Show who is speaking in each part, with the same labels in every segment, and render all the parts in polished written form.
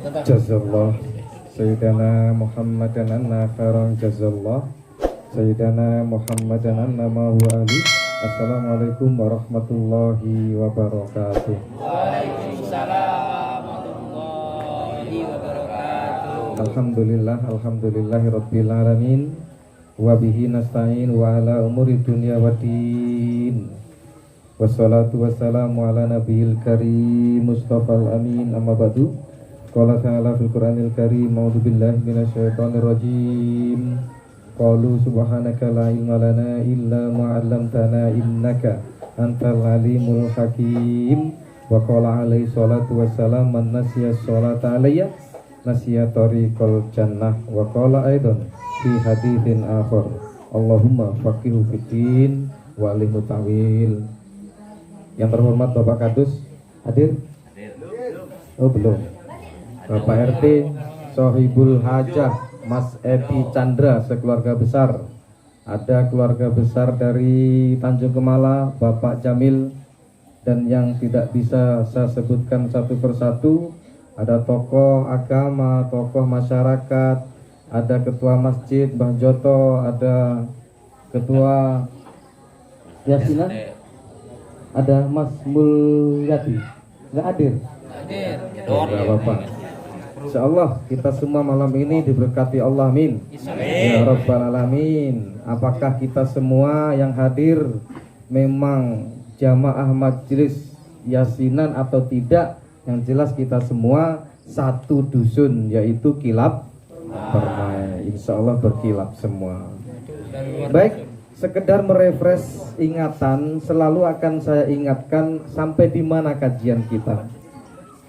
Speaker 1: Jazallah Sayyidana Muhammadan anna khairan jazallah Sayyidana Muhammadan anna ma'hu ali. Assalamualaikum warahmatullahi wabarakatuh.
Speaker 2: Waalaikumsalam warahmatullahi wabarakatuh.
Speaker 1: Alhamdulillahi rabbil alamin. Wabihi nasta'in wa ala umuri dunya waddin. Wassalatu wassalamu ala nabiyil karim Mustafa'l amin. Amma ba'du. Qala ta'ala fil Qur'anil karim. A'udzu billahi minasyaitonir rajim. Qalu subhanaka la ilma lana illa ma 'allamtana innaka antal alimul hakim. Wa qala alaihi salatu wassalam man nasiya sholata alayya nasiya tariqal jannah. Wa qala aidan fi haditsin akhar Allahumma faqihu fiddin wa alimhu ta'wil. Yang terhormat Bapak Kadus hadir? Oh belum. Bapak RT Sohibul Hajah Mas Epi Chandra sekeluarga besar. Ada keluarga besar dari Tanjung Kemala, Bapak Jamil. Dan yang tidak bisa saya sebutkan satu persatu, ada tokoh agama, tokoh masyarakat, ada ketua masjid Mbah Joto, ada ketua Yasinan, ada Mas Mulyadi. Nggak hadir?
Speaker 2: Hadir.
Speaker 1: Nggak apa-apa. Insyaallah kita semua malam ini diberkati Allah, amin. Ya Rabbal Alamin. Apakah kita semua yang hadir memang jamaah majelis yasinan atau tidak? Yang jelas kita semua satu dusun, yaitu Kilap Permai. Insyaallah berkilap semua. Baik, sekedar merefresh ingatan, selalu akan saya ingatkan sampai di mana kajian kita.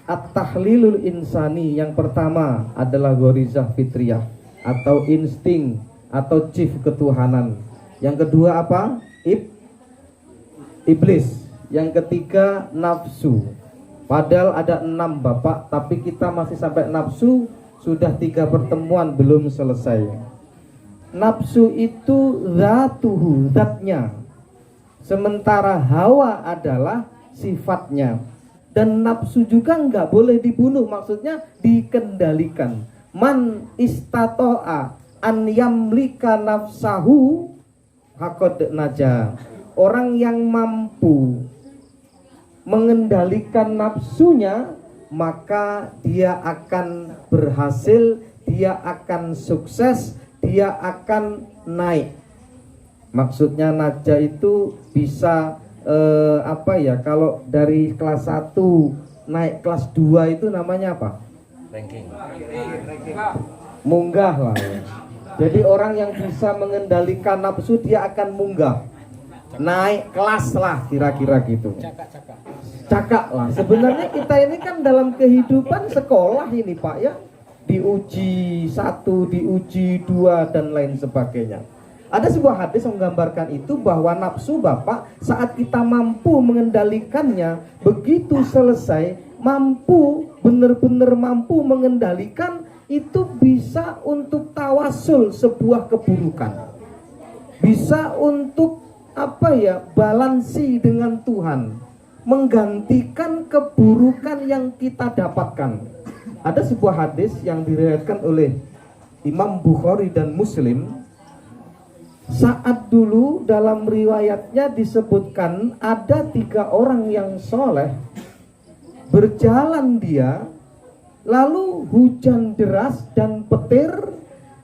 Speaker 1: At-tahlilul insani yang pertama adalah ghorizah fitriyah atau insting atau chief ketuhanan. Yang kedua apa? Iblis. Yang ketiga nafsu. Padahal ada 6 Bapak, tapi kita masih sampai nafsu, sudah 3 pertemuan belum selesai. Nafsu itu zatuhu, zatnya. Sementara hawa adalah sifatnya. Dan nafsu juga nggak boleh dibunuh, maksudnya dikendalikan. Man istato'a an yamlika nafsahu hakod naja. Orang yang mampu mengendalikan nafsunya, maka dia akan berhasil, dia akan sukses, dia akan naik. Maksudnya naja itu bisa kalau dari kelas 1 naik kelas 2 itu namanya apa?
Speaker 2: Ranking.
Speaker 1: Munggah lah ya. Jadi orang yang bisa mengendalikan nafsu dia akan munggah, naik kelas lah, kira-kira gitu. Cakak lah. Sebenarnya kita ini kan dalam kehidupan sekolah ini Pak ya, diuji 1, diuji 2 dan lain sebagainya. Ada sebuah hadis yang menggambarkan itu, bahwa nafsu Bapak saat kita mampu mengendalikannya, begitu selesai mampu, benar-benar mampu mengendalikan, itu bisa untuk tawasul sebuah keburukan, bisa untuk balansi dengan Tuhan, menggantikan keburukan yang kita dapatkan. Ada sebuah hadis yang diriwayatkan oleh Imam Bukhari dan Muslim. Saat dulu dalam riwayatnya disebutkan ada 3 orang yang soleh, berjalan dia, lalu hujan deras dan petir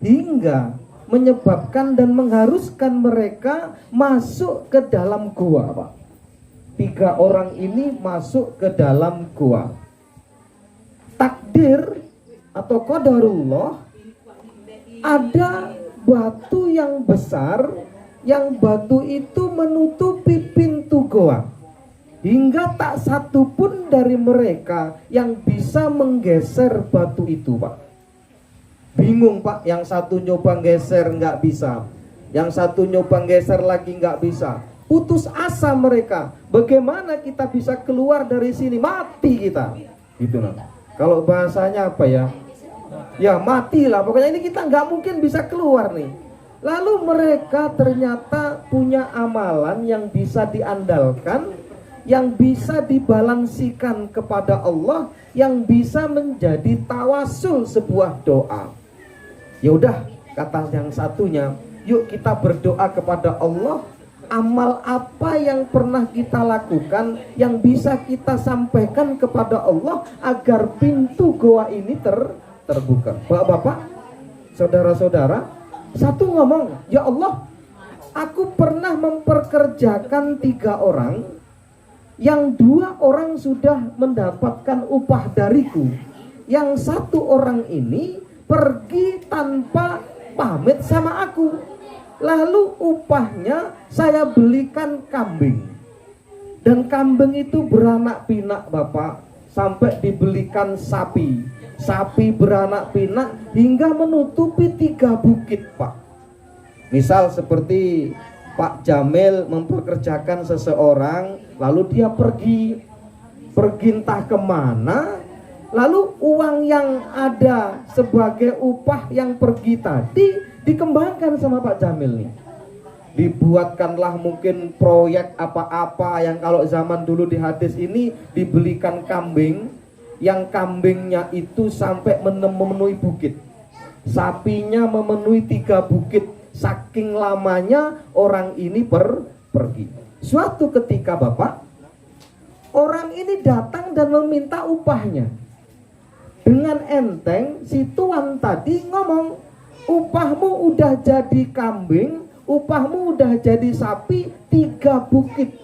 Speaker 1: hingga menyebabkan dan mengharuskan mereka masuk ke dalam gua Pak. 3 orang ini masuk ke dalam gua. Takdir atau qadarullah, ada batu yang besar, yang batu itu menutupi pintu goa, hingga tak satu pun dari mereka yang bisa menggeser batu itu Pak. Bingung Pak, yang satu nyoba geser nggak bisa, yang satu nyoba geser lagi nggak bisa. Putus asa mereka, bagaimana kita bisa keluar dari sini, mati kita gitu nah. Kalau bahasanya apa ya, ya matilah pokoknya, ini kita nggak mungkin bisa keluar nih. Lalu mereka ternyata punya amalan yang bisa diandalkan, yang bisa dibalansikan kepada Allah, yang bisa menjadi tawasul sebuah doa. Ya udah, kata yang satunya, yuk kita berdoa kepada Allah. Amal apa yang pernah kita lakukan yang bisa kita sampaikan kepada Allah agar pintu goa ini terbuka. Bapak-bapak, saudara-saudara, satu ngomong, ya Allah, aku pernah memperkerjakan 3 orang, yang 2 orang sudah mendapatkan upah dariku, yang 1 orang ini pergi tanpa pamit sama aku. Lalu upahnya saya belikan kambing. Dan kambing itu beranak pinak Bapak. Sampai dibelikan sapi. Sapi beranak pinak hingga menutupi 3 bukit Pak. Misal seperti Pak Jamil mempekerjakan seseorang, lalu dia pergi entah kemana. Lalu uang yang ada sebagai upah yang pergi tadi dikembangkan sama Pak Jamil nih. Dibuatkanlah mungkin proyek apa-apa yang kalau zaman dulu di hadis ini dibelikan kambing, yang kambingnya itu sampai memenuhi bukit, sapinya memenuhi 3 bukit. Saking lamanya orang ini pergi. Suatu ketika Bapak, orang ini datang dan meminta upahnya. Dengan enteng si tuan tadi ngomong, upahmu udah jadi kambing, upahmu udah jadi sapi 3 bukit.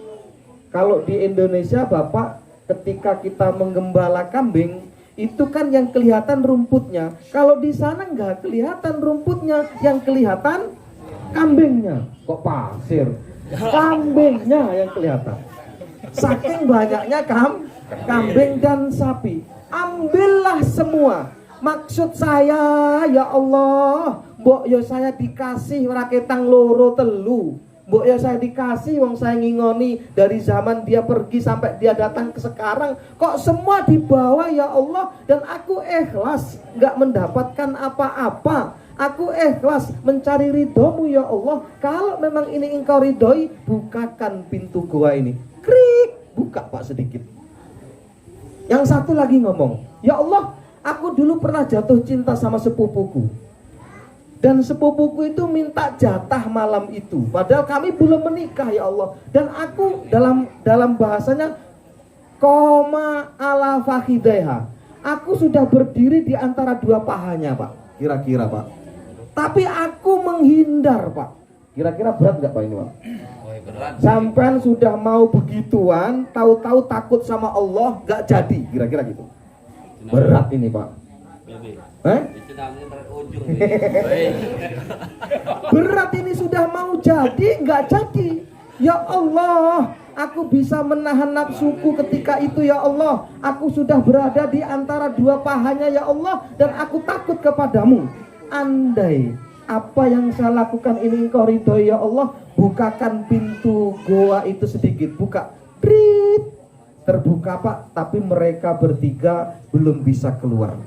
Speaker 1: Kalau di Indonesia Bapak, ketika kita menggembala kambing, itu kan yang kelihatan rumputnya. Kalau di sana nggak kelihatan rumputnya, yang kelihatan kambingnya. Kok pasir? Kambingnya yang kelihatan. Saking banyaknya kambing dan sapi. Ambillah semua. Maksud saya, ya Allah, mbok yo saya dikasih raketang loro telu. Mbok yo saya dikasih wong saya ngingoni dari zaman dia pergi sampai dia datang ke sekarang. Kok semua dibawa ya Allah, dan aku ikhlas nggak mendapatkan apa-apa. Aku ikhlas mencari ridhomu ya Allah. Kalau memang ini engkau ridhoi, bukakan pintu gua ini. Krik, buka Pak sedikit. Yang satu lagi ngomong, ya Allah, aku dulu pernah jatuh cinta sama sepupuku. Dan sepupuku itu minta jatah malam itu. Padahal kami belum menikah ya Allah. Dan aku dalam bahasanya koma ala fakhideha. Aku sudah berdiri di antara 2 pahanya Pak. Kira-kira Pak. Tapi aku menghindar Pak. Kira-kira berat nggak Pak ini Pak? Sampai sudah mau begituan, tahu-tahu takut sama Allah, nggak jadi, kira-kira gitu. Berat ini Pak. Berat ini sudah mau jadi, nggak jadi. Ya Allah, aku bisa menahan nafsuku ketika itu ya Allah. Aku sudah berada di antara 2 pahanya ya Allah, dan aku takut kepadamu. Andai apa yang saya lakukan ini engkau ridhoi ya Allah, bukakan pintu goa itu sedikit, buka, Trit. Terbuka Pak, tapi mereka bertiga belum bisa keluar.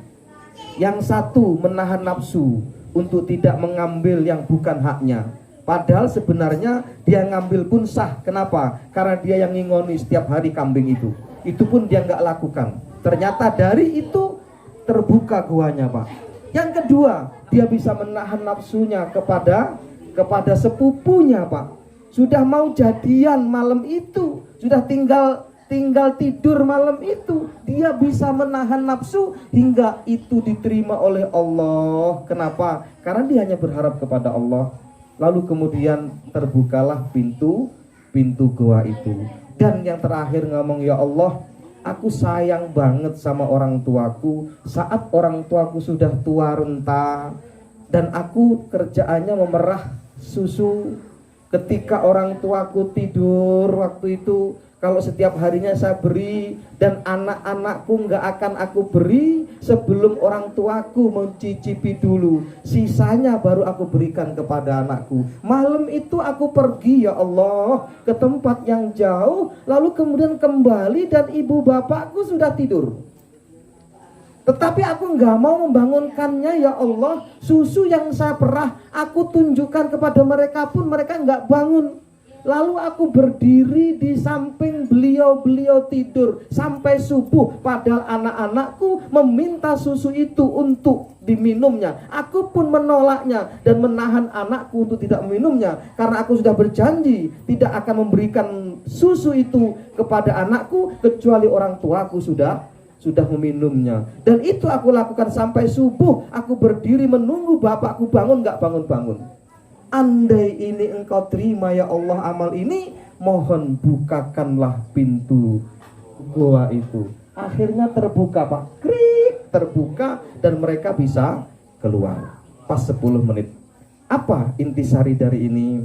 Speaker 1: Yang satu menahan nafsu untuk tidak mengambil yang bukan haknya, padahal sebenarnya dia ngambil pun sah. Kenapa? Karena dia yang ngingoni setiap hari kambing itu pun dia nggak lakukan. Ternyata dari itu terbuka goanya Pak. Yang kedua, dia bisa menahan nafsunya kepada sepupunya Pak. Sudah mau jadian malam itu, sudah tinggal tidur malam itu, dia bisa menahan nafsu hingga itu diterima oleh Allah. Kenapa? Karena dia hanya berharap kepada Allah. Lalu kemudian terbukalah pintu goa itu. Dan yang terakhir ngomong, ya Allah, aku sayang banget sama orang tuaku. Saat orang tuaku sudah tua renta dan aku kerjaannya memerah susu. Ketika orang tuaku tidur waktu itu, kalau setiap harinya saya beri, dan anak-anakku nggak akan aku beri sebelum orang tuaku mencicipi dulu. Sisanya baru aku berikan kepada anakku. Malam itu aku pergi ya Allah ke tempat yang jauh, lalu kemudian kembali dan ibu bapakku sudah tidur. Tetapi aku nggak mau membangunkannya ya Allah. Susu yang saya perah aku tunjukkan kepada mereka pun mereka nggak bangun. Lalu aku berdiri di samping beliau tidur sampai subuh, padahal anak-anakku meminta susu itu untuk diminumnya. Aku pun menolaknya dan menahan anakku untuk tidak meminumnya, karena aku sudah berjanji tidak akan memberikan susu itu kepada anakku kecuali orang tuaku sudah meminumnya. Dan itu aku lakukan sampai subuh. Aku berdiri menunggu bapakku bangun, gak bangun-bangun. Andai ini engkau terima ya Allah amal ini, mohon bukakanlah pintu goa itu. Akhirnya terbuka Pak, krik, terbuka dan mereka bisa keluar pas 10 menit. Apa intisari dari ini?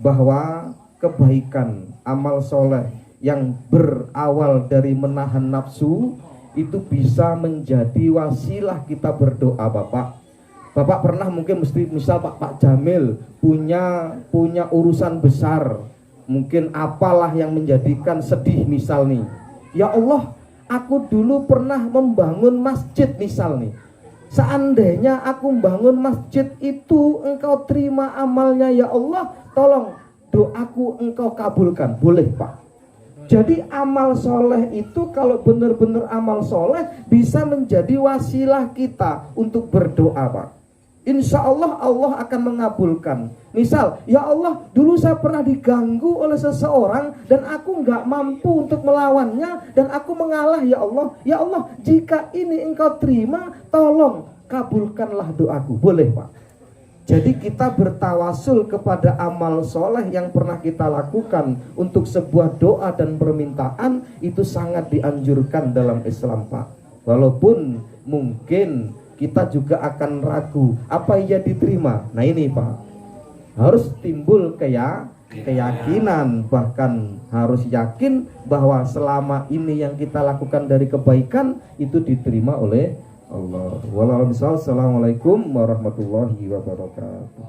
Speaker 1: Bahwa kebaikan, amal soleh yang berawal dari menahan nafsu itu bisa menjadi wasilah kita berdoa. Bapak pernah mungkin misal Pak Jamil punya urusan besar, mungkin apalah yang menjadikan sedih misal nih. Ya Allah, aku dulu pernah membangun masjid misal nih. Seandainya aku membangun masjid itu engkau terima amalnya ya Allah, tolong doaku engkau kabulkan. Boleh Pak. Jadi amal soleh itu kalau benar-benar amal soleh bisa menjadi wasilah kita untuk berdoa Pak. Insya Allah Allah akan mengabulkan. Misal, ya Allah, dulu saya pernah diganggu oleh seseorang dan aku nggak mampu untuk melawannya dan aku mengalah ya Allah. Ya Allah, jika ini engkau terima, tolong kabulkanlah doaku. Boleh Pak. Jadi kita bertawasul kepada amal soleh yang pernah kita lakukan untuk sebuah doa dan permintaan, itu sangat dianjurkan dalam Islam Pak. Walaupun mungkin kita juga akan ragu, apa iya diterima? Nah ini Pak, harus timbul keyakinan, bahkan harus yakin bahwa selama ini yang kita lakukan dari kebaikan itu diterima oleh Allah. Wassalamualaikum warahmatullahi wabarakatuh.